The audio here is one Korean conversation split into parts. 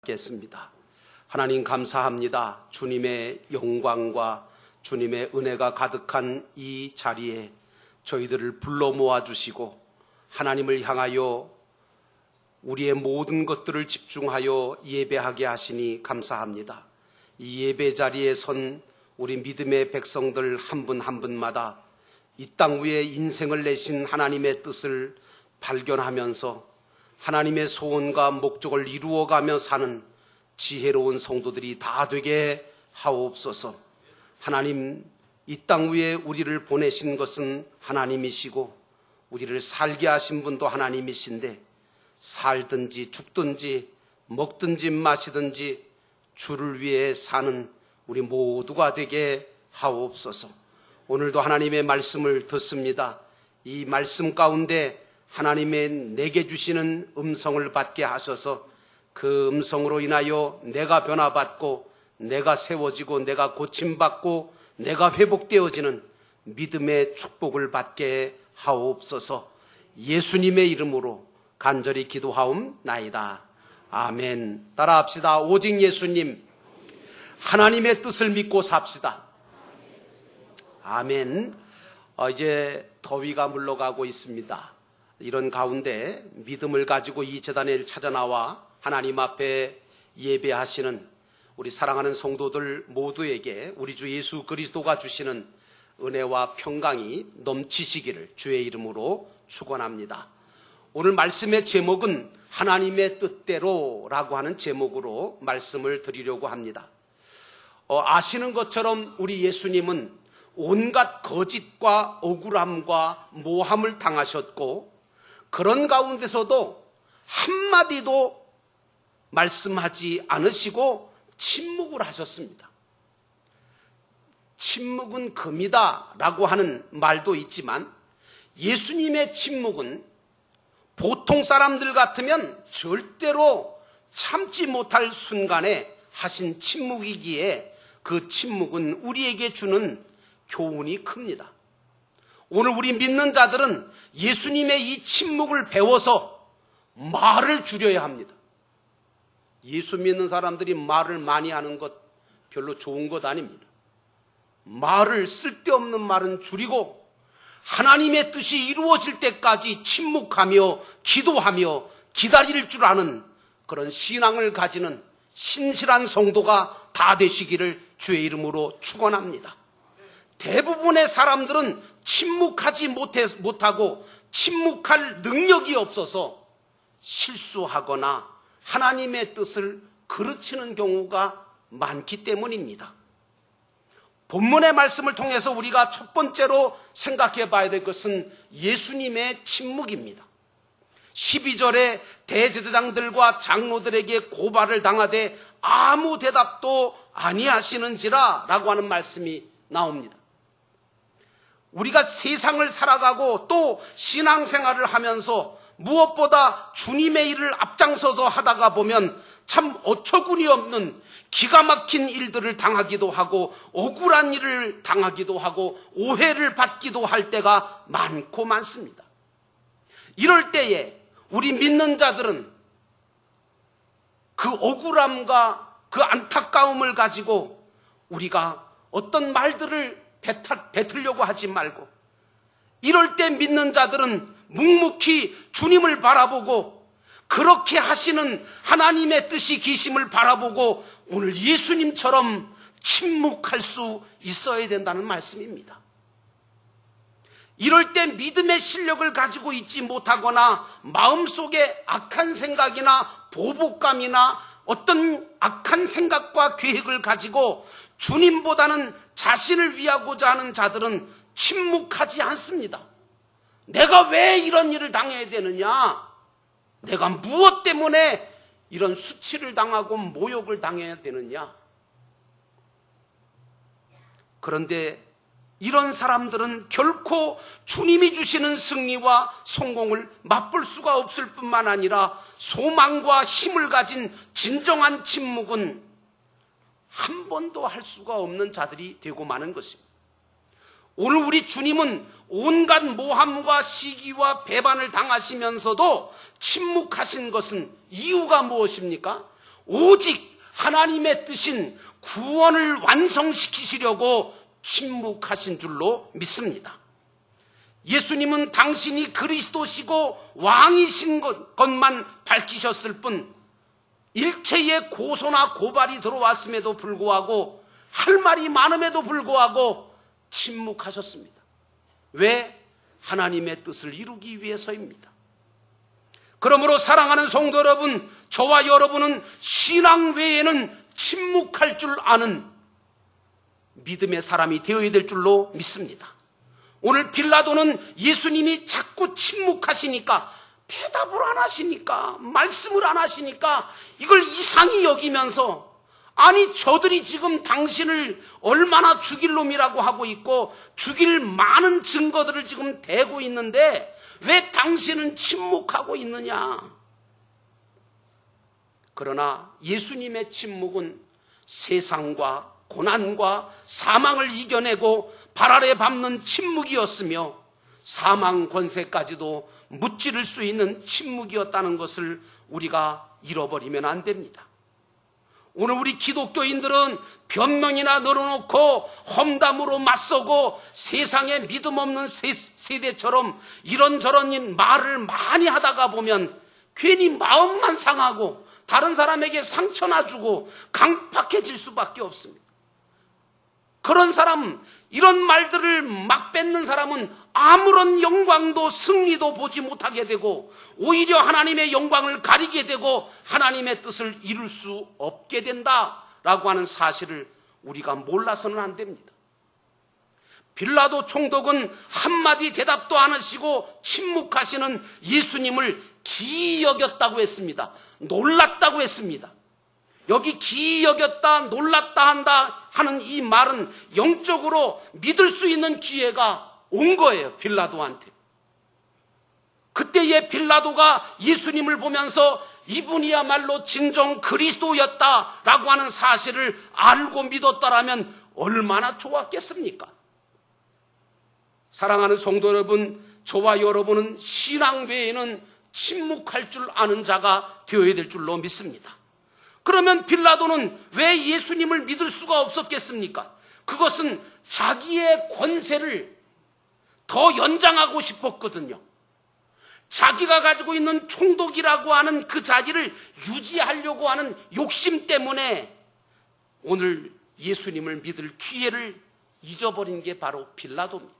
겠습니다. 하나님 감사합니다. 주님의 영광과 주님의 은혜가 가득한 이 자리에 저희들을 불러 모아주시고 하나님을 향하여 우리의 모든 것들을 집중하여 예배하게 하시니 감사합니다. 이 예배 자리에 선 우리 믿음의 백성들 한 분 한 분마다 이 땅 위에 인생을 내신 하나님의 뜻을 발견하면서 하나님의 소원과 목적을 이루어가며 사는 지혜로운 성도들이 다 되게 하옵소서. 하나님, 이 땅 위에 우리를 보내신 것은 하나님이시고 우리를 살게 하신 분도 하나님이신데 살든지 죽든지 먹든지 마시든지 주를 위해 사는 우리 모두가 되게 하옵소서. 오늘도 하나님의 말씀을 듣습니다. 이 말씀 가운데 하나님의 내게 주시는 음성을 받게 하셔서 그 음성으로 인하여 내가 변화받고 내가 세워지고 내가 고침받고 내가 회복되어지는 믿음의 축복을 받게 하옵소서. 예수님의 이름으로 간절히 기도하옵나이다. 아멘. 따라합시다. 오직 예수님, 하나님의 뜻을 믿고 삽시다. 아멘. 이제 더위가 물러가고 있습니다. 이런 가운데 믿음을 가지고 이 제단에 찾아 나와 하나님 앞에 예배하시는 우리 사랑하는 성도들 모두에게 우리 주 예수 그리스도가 주시는 은혜와 평강이 넘치시기를 주의 이름으로 축원합니다. 오늘 말씀의 제목은 하나님의 뜻대로라고 하는 제목으로 말씀을 드리려고 합니다. 아시는 것처럼 우리 예수님은 온갖 거짓과 억울함과 모함을 당하셨고 그런 가운데서도 한마디도 말씀하지 않으시고 침묵을 하셨습니다. 침묵은 금이다 라고 하는 말도 있지만 예수님의 침묵은 보통 사람들 같으면 절대로 참지 못할 순간에 하신 침묵이기에 그 침묵은 우리에게 주는 교훈이 큽니다. 오늘 우리 믿는 자들은 예수님의 이 침묵을 배워서 말을 줄여야 합니다. 예수 믿는 사람들이 말을 많이 하는 것 별로 좋은 것 아닙니다. 말을, 쓸데없는 말은 줄이고 하나님의 뜻이 이루어질 때까지 침묵하며 기도하며 기다릴 줄 아는 그런 신앙을 가지는 신실한 성도가 다 되시기를 주의 이름으로 축원합니다. 대부분의 사람들은 침묵하지 못하고 침묵할 능력이 없어서 실수하거나 하나님의 뜻을 그르치는 경우가 많기 때문입니다. 본문의 말씀을 통해서 우리가 첫 번째로 생각해 봐야 될 것은 예수님의 침묵입니다. 12절에 대제사장들과 장로들에게 고발을 당하되 아무 대답도 아니하시는지라 라고 하는 말씀이 나옵니다. 우리가 세상을 살아가고 또 신앙생활을 하면서 무엇보다 주님의 일을 앞장서서 하다가 보면 참 어처구니 없는 기가 막힌 일들을 당하기도 하고 억울한 일을 당하기도 하고 오해를 받기도 할 때가 많고 많습니다. 이럴 때에 우리 믿는 자들은 그 억울함과 그 안타까움을 가지고 우리가 어떤 말들을 뱉으려고 하지 말고 이럴 때 믿는 자들은 묵묵히 주님을 바라보고 그렇게 하시는 하나님의 뜻이 기심을 바라보고 오늘 예수님처럼 침묵할 수 있어야 된다는 말씀입니다. 이럴 때 믿음의 실력을 가지고 있지 못하거나 마음속에 악한 생각이나 보복감이나 어떤 악한 생각과 계획을 가지고 주님보다는 자신을 위하고자 하는 자들은 침묵하지 않습니다. 내가 왜 이런 일을 당해야 되느냐? 내가 무엇 때문에 이런 수치를 당하고 모욕을 당해야 되느냐? 그런데 이런 사람들은 결코 주님이 주시는 승리와 성공을 맛볼 수가 없을 뿐만 아니라 소망과 힘을 가진 진정한 침묵은 한 번도 할 수가 없는 자들이 되고 마는 것입니다. 오늘 우리 주님은 온갖 모함과 시기와 배반을 당하시면서도 침묵하신 것은 이유가 무엇입니까? 오직 하나님의 뜻인 구원을 완성시키시려고 침묵하신 줄로 믿습니다. 예수님은 당신이 그리스도시고 왕이신 것만 밝히셨을 뿐 일체의 고소나 고발이 들어왔음에도 불구하고 할 말이 많음에도 불구하고 침묵하셨습니다. 왜? 하나님의 뜻을 이루기 위해서입니다. 그러므로 사랑하는 성도 여러분, 저와 여러분은 신앙 외에는 침묵할 줄 아는 믿음의 사람이 되어야 될 줄로 믿습니다. 오늘 빌라도는 예수님이 자꾸 침묵하시니까, 대답을 안 하시니까, 말씀을 안 하시니까 이걸 이상히 여기면서, 아니 저들이 지금 당신을 얼마나 죽일 놈이라고 하고 있고 죽일 많은 증거들을 지금 대고 있는데 왜 당신은 침묵하고 있느냐? 그러나 예수님의 침묵은 세상과 고난과 사망을 이겨내고 발 아래 밟는 침묵이었으며 사망 권세까지도 무찌를 수 있는 침묵이었다는 것을 우리가 잃어버리면 안 됩니다. 오늘 우리 기독교인들은 변명이나 늘어놓고 험담으로 맞서고 세상에 믿음 없는 세대처럼 이런저런 말을 많이 하다가 보면 괜히 마음만 상하고 다른 사람에게 상처나 주고 강팍해질 수밖에 없습니다. 그런 사람, 이런 말들을 막 뱉는 사람은 아무런 영광도 승리도 보지 못하게 되고 오히려 하나님의 영광을 가리게 되고 하나님의 뜻을 이룰 수 없게 된다라고 하는 사실을 우리가 몰라서는 안 됩니다. 빌라도 총독은 한마디 대답도 안 하시고 침묵하시는 예수님을 기이 여겼다고 했습니다. 놀랐다고 했습니다. 여기 기이 여겼다, 놀랐다 한다 하는 이 말은 영적으로 믿을 수 있는 기회가 온 거예요, 빌라도한테. 그때의 빌라도가 예수님을 보면서 이분이야말로 진정 그리스도였다라고 하는 사실을 알고 믿었다라면 얼마나 좋았겠습니까? 사랑하는 성도 여러분, 저와 여러분은 신앙 외에는 침묵할 줄 아는 자가 되어야 될 줄로 믿습니다. 그러면 빌라도는 왜 예수님을 믿을 수가 없었겠습니까? 그것은 자기의 권세를 더 연장하고 싶었거든요. 자기가 가지고 있는 총독이라고 하는 그 자리를 유지하려고 하는 욕심 때문에 오늘 예수님을 믿을 기회를 잊어버린 게 바로 빌라도입니다.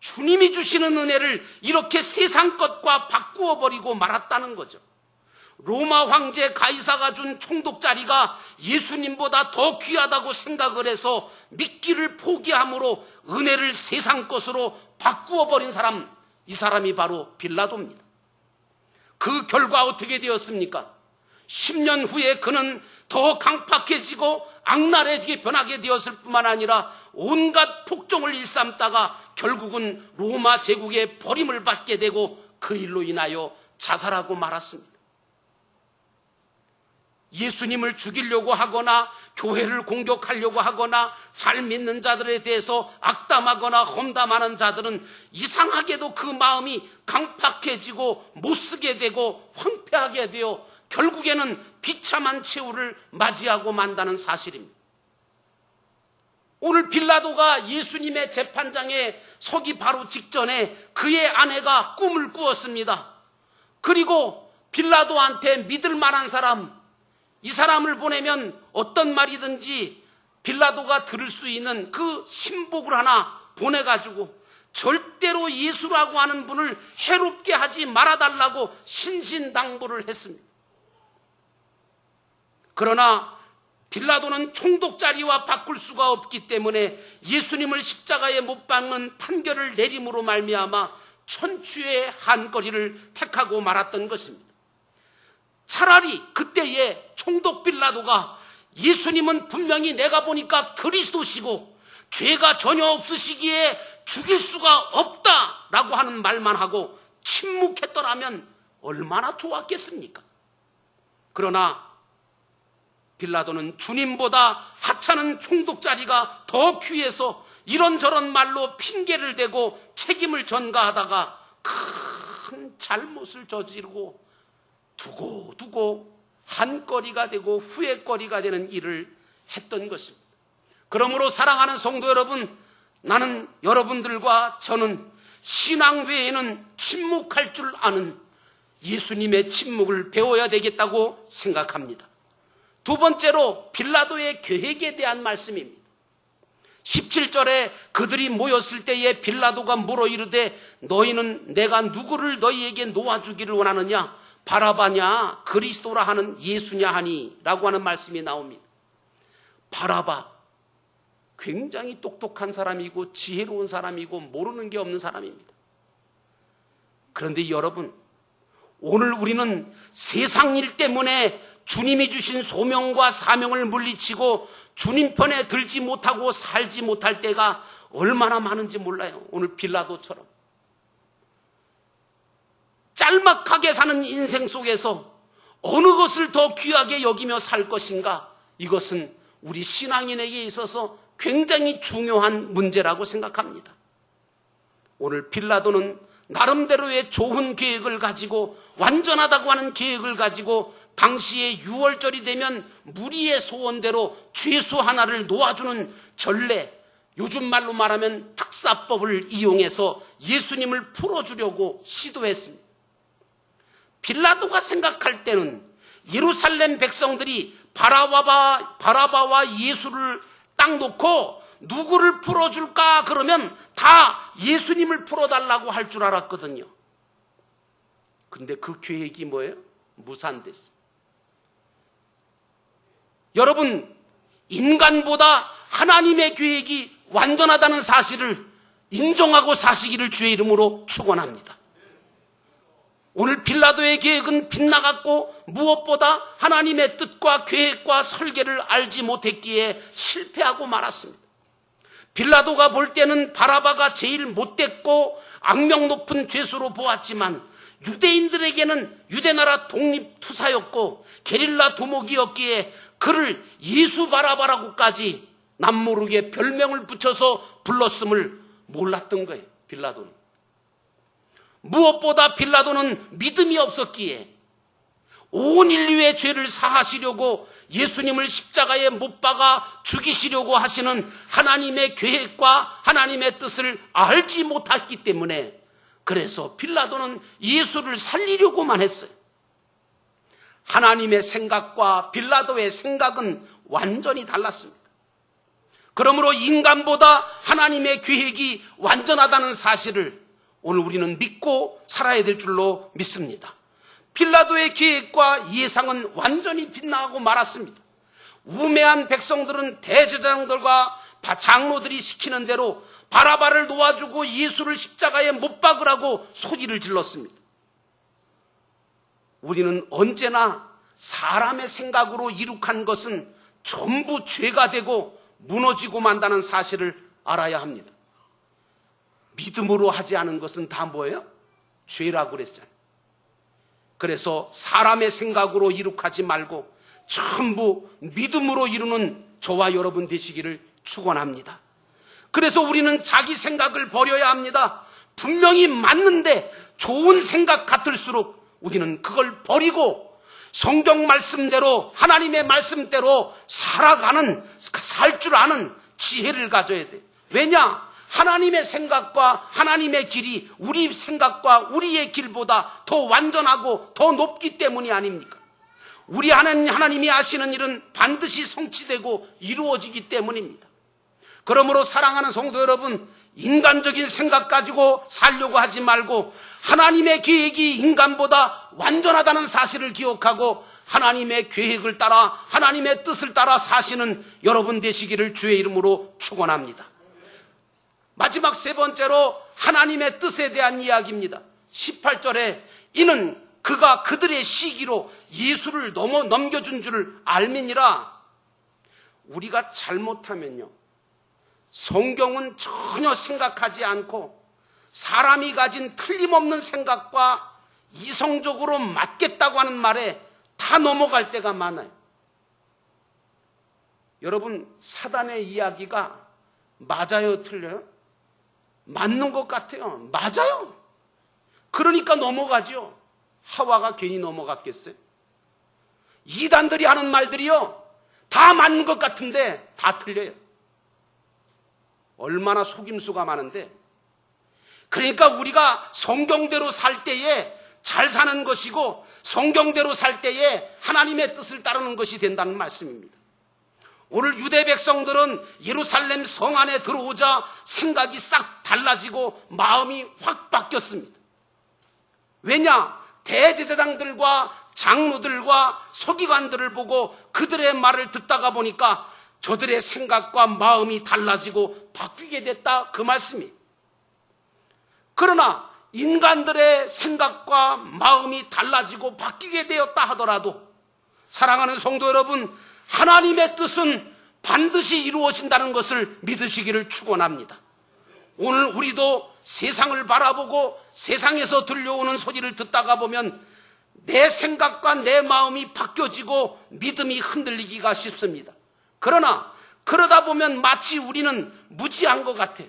주님이 주시는 은혜를 이렇게 세상 것과 바꾸어 버리고 말았다는 거죠. 로마 황제 가이사가 준 총독 자리가 예수님보다 더 귀하다고 생각을 해서 믿기를 포기함으로 은혜를 세상 것으로 바꾸어 버린 사람, 이 사람이 바로 빌라도입니다. 그 결과 어떻게 되었습니까? 10년 후에 그는 더 강팍해지고 악랄해지게 변하게 되었을 뿐만 아니라 온갖 폭정을 일삼다가 결국은 로마 제국의 버림을 받게 되고 그 일로 인하여 자살하고 말았습니다. 예수님을 죽이려고 하거나 교회를 공격하려고 하거나 잘 믿는 자들에 대해서 악담하거나 험담하는 자들은 이상하게도 그 마음이 강팍해지고 못쓰게 되고 황폐하게 되어 결국에는 비참한 최후를 맞이하고 만다는 사실입니다. 오늘 빌라도가 예수님의 재판장에 서기 바로 직전에 그의 아내가 꿈을 꾸었습니다. 그리고 빌라도한테 믿을 만한 사람, 이 사람을 보내면 어떤 말이든지 빌라도가 들을 수 있는 그 신복을 하나 보내가지고 절대로 예수라고 하는 분을 해롭게 하지 말아달라고 신신당부를 했습니다. 그러나 빌라도는 총독 자리와 바꿀 수가 없기 때문에 예수님을 십자가에 못 박는 판결을 내림으로 말미암아 천추의 한거리를 택하고 말았던 것입니다. 차라리 그때의 총독 빌라도가 예수님은 분명히 내가 보니까 그리스도시고 죄가 전혀 없으시기에 죽일 수가 없다라고 하는 말만 하고 침묵했더라면 얼마나 좋았겠습니까? 그러나 빌라도는 주님보다 하찮은 총독 자리가 더 귀해서 이런저런 말로 핑계를 대고 책임을 전가하다가 큰 잘못을 저지르고 두고 한거리가 되고 후회거리가 되는 일을 했던 것입니다. 그러므로 사랑하는 성도 여러분, 나는 여러분들과 저는 신앙 외에는 침묵할 줄 아는 예수님의 침묵을 배워야 되겠다고 생각합니다. 두 번째로 빌라도의 계획에 대한 말씀입니다. 17절에 그들이 모였을 때에 빌라도가 물어 이르되 너희는 내가 누구를 너희에게 놓아주기를 원하느냐? 바라바냐 그리스도라 하는 예수냐 하니 라고 하는 말씀이 나옵니다. 바라바, 굉장히 똑똑한 사람이고 지혜로운 사람이고 모르는 게 없는 사람입니다. 그런데 여러분, 오늘 우리는 세상 일 때문에 주님이 주신 소명과 사명을 물리치고 주님 편에 들지 못하고 살지 못할 때가 얼마나 많은지 몰라요. 오늘 빌라도처럼 짤막하게 사는 인생 속에서 어느 것을 더 귀하게 여기며 살 것인가, 이것은 우리 신앙인에게 있어서 굉장히 중요한 문제라고 생각합니다. 오늘 빌라도는 나름대로의 좋은 계획을 가지고, 완전하다고 하는 계획을 가지고 당시에 6월절이 되면 무리의 소원대로 죄수 하나를 놓아주는 전례, 요즘 말로 말하면 특사법을 이용해서 예수님을 풀어주려고 시도했습니다. 빌라도가 생각할 때는 예루살렘 백성들이 바라바와 예수를 딱 놓고 누구를 풀어줄까 그러면 다 예수님을 풀어달라고 할 줄 알았거든요. 근데 그 계획이 뭐예요? 무산됐어요. 여러분, 인간보다 하나님의 계획이 완전하다는 사실을 인정하고 사시기를 주의 이름으로 축원합니다. 오늘 빌라도의 계획은 빗나갔고 무엇보다 하나님의 뜻과 계획과 설계를 알지 못했기에 실패하고 말았습니다. 빌라도가 볼 때는 바라바가 제일 못됐고 악명 높은 죄수로 보았지만 유대인들에게는 유대나라 독립투사였고 게릴라 두목이었기에 그를 예수 바라바라고까지 남모르게 별명을 붙여서 불렀음을 몰랐던 거예요. 빌라도는. 무엇보다 빌라도는 믿음이 없었기에 온 인류의 죄를 사하시려고 예수님을 십자가에 못 박아 죽이시려고 하시는 하나님의 계획과 하나님의 뜻을 알지 못했기 때문에, 그래서 빌라도는 예수를 살리려고만 했어요. 하나님의 생각과 빌라도의 생각은 완전히 달랐습니다. 그러므로 인간보다 하나님의 계획이 완전하다는 사실을 오늘 우리는 믿고 살아야 될 줄로 믿습니다. 빌라도의 계획과 예상은 완전히 빗나가고 말았습니다. 우매한 백성들은 대제사장들과 장로들이 시키는 대로 바라바를 놓아주고 예수를 십자가에 못 박으라고 소리를 질렀습니다. 우리는 언제나 사람의 생각으로 이룩한 것은 전부 죄가 되고 무너지고 만다는 사실을 알아야 합니다. 믿음으로 하지 않은 것은 다 뭐예요? 죄라고 그랬잖아요. 그래서 사람의 생각으로 이룩하지 말고 전부 믿음으로 이루는 저와 여러분 되시기를 축원합니다. 그래서 우리는 자기 생각을 버려야 합니다. 분명히 맞는데 좋은 생각 같을수록 우리는 그걸 버리고 성경 말씀대로, 하나님의 말씀대로 살 줄 아는 지혜를 가져야 돼요. 왜냐? 하나님의 생각과 하나님의 길이 우리 생각과 우리의 길보다 더 완전하고 더 높기 때문이 아닙니까? 우리 하나님이 하시는 일은 반드시 성취되고 이루어지기 때문입니다. 그러므로 사랑하는 성도 여러분, 인간적인 생각 가지고 살려고 하지 말고 하나님의 계획이 인간보다 완전하다는 사실을 기억하고 하나님의 계획을 따라, 하나님의 뜻을 따라 사시는 여러분 되시기를 주의 이름으로 축원합니다. 마지막 세 번째로 하나님의 뜻에 대한 이야기입니다. 18절에 이는 그가 그들의 시기로 예수를 넘겨준 줄 알미니라. 우리가 잘못하면요, 성경은 전혀 생각하지 않고 사람이 가진 틀림없는 생각과 이성적으로 맞겠다고 하는 말에 다 넘어갈 때가 많아요. 여러분, 사단의 이야기가 맞아요, 틀려요? 맞는 것 같아요. 맞아요. 그러니까 넘어가죠. 하와가 괜히 넘어갔겠어요? 이단들이 하는 말들이요, 다 맞는 것 같은데 다 틀려요. 얼마나 속임수가 많은데. 그러니까 우리가 성경대로 살 때에 잘 사는 것이고, 성경대로 살 때에 하나님의 뜻을 따르는 것이 된다는 말씀입니다. 오늘 유대 백성들은 예루살렘 성 안에 들어오자 생각이 싹 달라지고 마음이 확 바뀌었습니다. 왜냐? 대제사장들과 장로들과 서기관들을 보고 그들의 말을 듣다가 보니까 저들의 생각과 마음이 달라지고 바뀌게 됐다, 그 말씀이에요. 그러나 인간들의 생각과 마음이 달라지고 바뀌게 되었다 하더라도, 사랑하는 성도 여러분, 하나님의 뜻은 반드시 이루어진다는 것을 믿으시기를 축원합니다. 오늘 우리도 세상을 바라보고 세상에서 들려오는 소리를 듣다가 보면 내 생각과 내 마음이 바뀌어지고 믿음이 흔들리기가 쉽습니다. 그러나 그러다 보면 마치 우리는 무지한 것 같아요.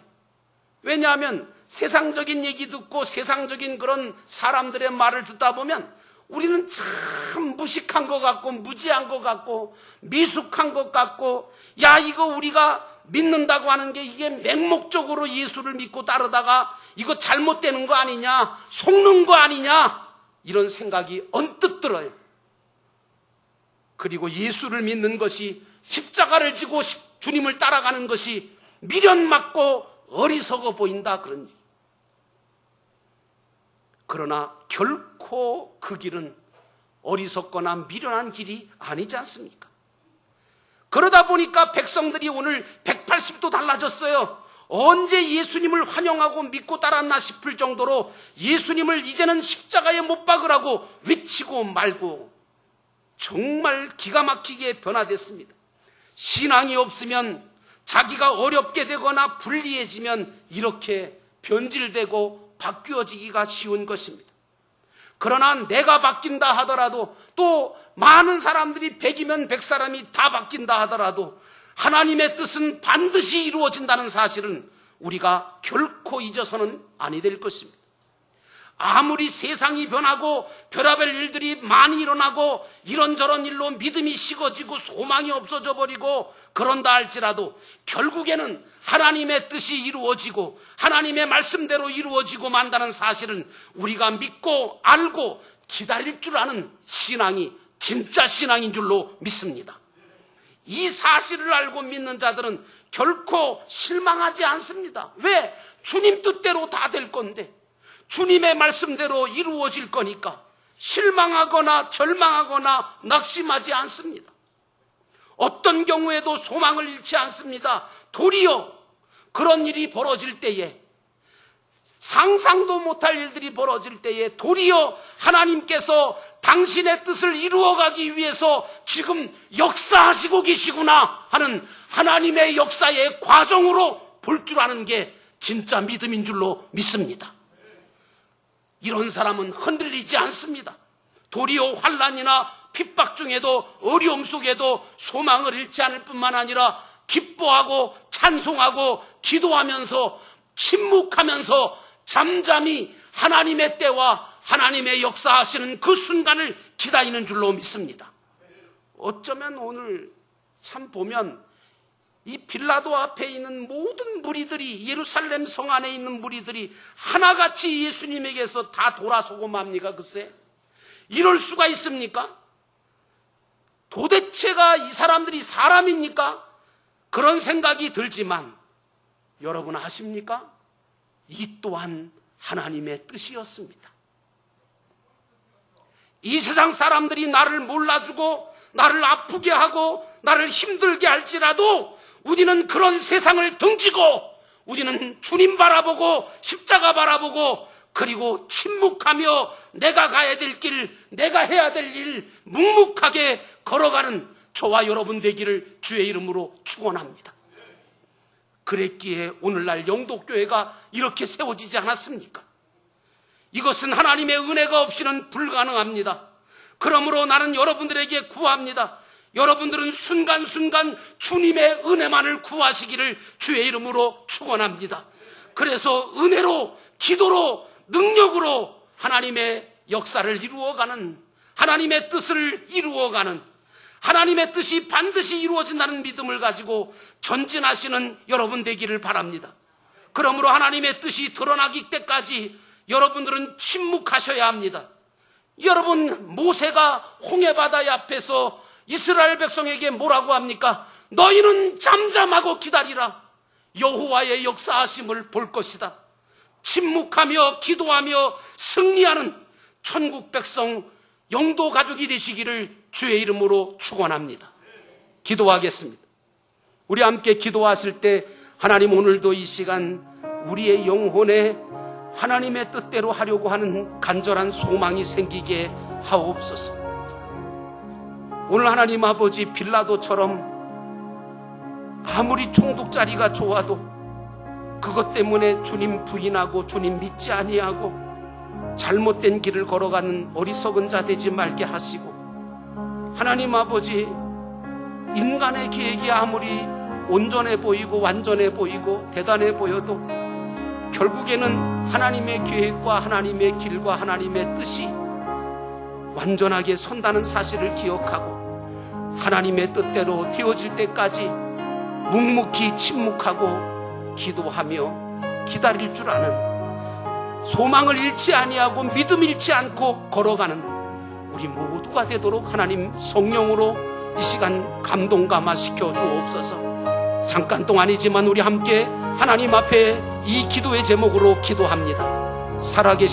왜냐하면 세상적인 얘기 듣고 세상적인 그런 사람들의 말을 듣다 보면 우리는 참 무식한 것 같고 무지한 것 같고 미숙한 것 같고, 야, 이거 우리가 믿는다고 하는 게 이게 맹목적으로 예수를 믿고 따르다가 이거 잘못되는 거 아니냐, 속는 거 아니냐, 이런 생각이 언뜻 들어요. 그리고 예수를 믿는 것이, 십자가를 지고 주님을 따라가는 것이 미련맞고 어리석어 보인다, 그런 얘기. 그러나 결코 그 길은 어리석거나 미련한 길이 아니지 않습니까? 그러다 보니까 백성들이 오늘 180도 달라졌어요. 언제 예수님을 환영하고 믿고 따랐나 싶을 정도로 예수님을 이제는 십자가에 못 박으라고 외치고 말고 정말 기가 막히게 변화됐습니다. 신앙이 없으면, 자기가 어렵게 되거나 불리해지면 이렇게 변질되고 바뀌어지기가 쉬운 것입니다. 그러나 내가 바뀐다 하더라도, 또 많은 사람들이 100이면 100사람이 다 바뀐다 하더라도 하나님의 뜻은 반드시 이루어진다는 사실은 우리가 결코 잊어서는 아니 될 것입니다. 아무리 세상이 변하고 별의별 일들이 많이 일어나고 이런저런 일로 믿음이 식어지고 소망이 없어져 버리고 그런다 할지라도 결국에는 하나님의 뜻이 이루어지고 하나님의 말씀대로 이루어지고 만다는 사실은 우리가 믿고 알고 기다릴 줄 아는 신앙이 진짜 신앙인 줄로 믿습니다. 이 사실을 알고 믿는 자들은 결코 실망하지 않습니다. 왜? 주님 뜻대로 다 될 건데, 주님의 말씀대로 이루어질 거니까 실망하거나 절망하거나 낙심하지 않습니다. 어떤 경우에도 소망을 잃지 않습니다. 도리어 그런 일이 벌어질 때에, 상상도 못할 일들이 벌어질 때에 도리어 하나님께서 당신의 뜻을 이루어가기 위해서 지금 역사하시고 계시구나 하는 하나님의 역사의 과정으로 볼 줄 아는 게 진짜 믿음인 줄로 믿습니다. 이런 사람은 흔들리지 않습니다. 도리어 환난이나 핍박 중에도, 어려움 속에도 소망을 잃지 않을 뿐만 아니라 기뻐하고 찬송하고 기도하면서 침묵하면서 잠잠히 하나님의 때와 하나님의 역사하시는 그 순간을 기다리는 줄로 믿습니다. 어쩌면 오늘 참 보면 이 빌라도 앞에 있는 모든 무리들이, 예루살렘 성 안에 있는 무리들이 하나같이 예수님에게서 다 돌아서고 맙니까? 글쎄, 이럴 수가 있습니까? 도대체가 이 사람들이 사람입니까? 그런 생각이 들지만 여러분 아십니까? 이 또한 하나님의 뜻이었습니다. 이 세상 사람들이 나를 몰라주고 나를 아프게 하고 나를 힘들게 할지라도 우리는 그런 세상을 등지고 우리는 주님 바라보고 십자가 바라보고 그리고 침묵하며 내가 가야 될 길, 내가 해야 될 일 묵묵하게 걸어가는 저와 여러분 되기를 주의 이름으로 축원합니다. 그랬기에 오늘날 영도교회가 이렇게 세워지지 않았습니까? 이것은 하나님의 은혜가 없이는 불가능합니다. 그러므로 나는 여러분들에게 구합니다. 여러분들은 순간순간 주님의 은혜만을 구하시기를 주의 이름으로 축원합니다. 그래서 은혜로, 기도로, 능력으로 하나님의 역사를 이루어가는 하나님의 뜻을 이루어가는, 하나님의 뜻이 반드시 이루어진다는 믿음을 가지고 전진하시는 여러분 되기를 바랍니다. 그러므로 하나님의 뜻이 드러나기 때까지 여러분들은 침묵하셔야 합니다. 여러분, 모세가 홍해바다 앞에서 이스라엘 백성에게 뭐라고 합니까? 너희는 잠잠하고 기다리라. 여호와의 역사하심을 볼 것이다. 침묵하며 기도하며 승리하는 천국 백성, 영도 가족이 되시기를 주의 이름으로 축원합니다. 기도하겠습니다. 우리 함께 기도하실 때 하나님, 오늘도 이 시간 우리의 영혼에 하나님의 뜻대로 하려고 하는 간절한 소망이 생기게 하옵소서. 오늘 하나님 아버지, 빌라도처럼 아무리 총독자리가 좋아도 그것 때문에 주님 부인하고 주님 믿지 아니하고 잘못된 길을 걸어가는 어리석은 자 되지 말게 하시고, 하나님 아버지, 인간의 계획이 아무리 온전해 보이고 완전해 보이고 대단해 보여도 결국에는 하나님의 계획과 하나님의 길과 하나님의 뜻이 완전하게 선다는 사실을 기억하고 하나님의 뜻대로 되어질 때까지 묵묵히 침묵하고 기도하며 기다릴 줄 아는, 소망을 잃지 아니하고 믿음 잃지 않고 걸어가는 우리 모두가 되도록 하나님 성령으로 이 시간 감동 감화시켜 주옵소서. 잠깐 동안이지만 우리 함께 하나님 앞에 이 기도의 제목으로 기도합니다. 살아계신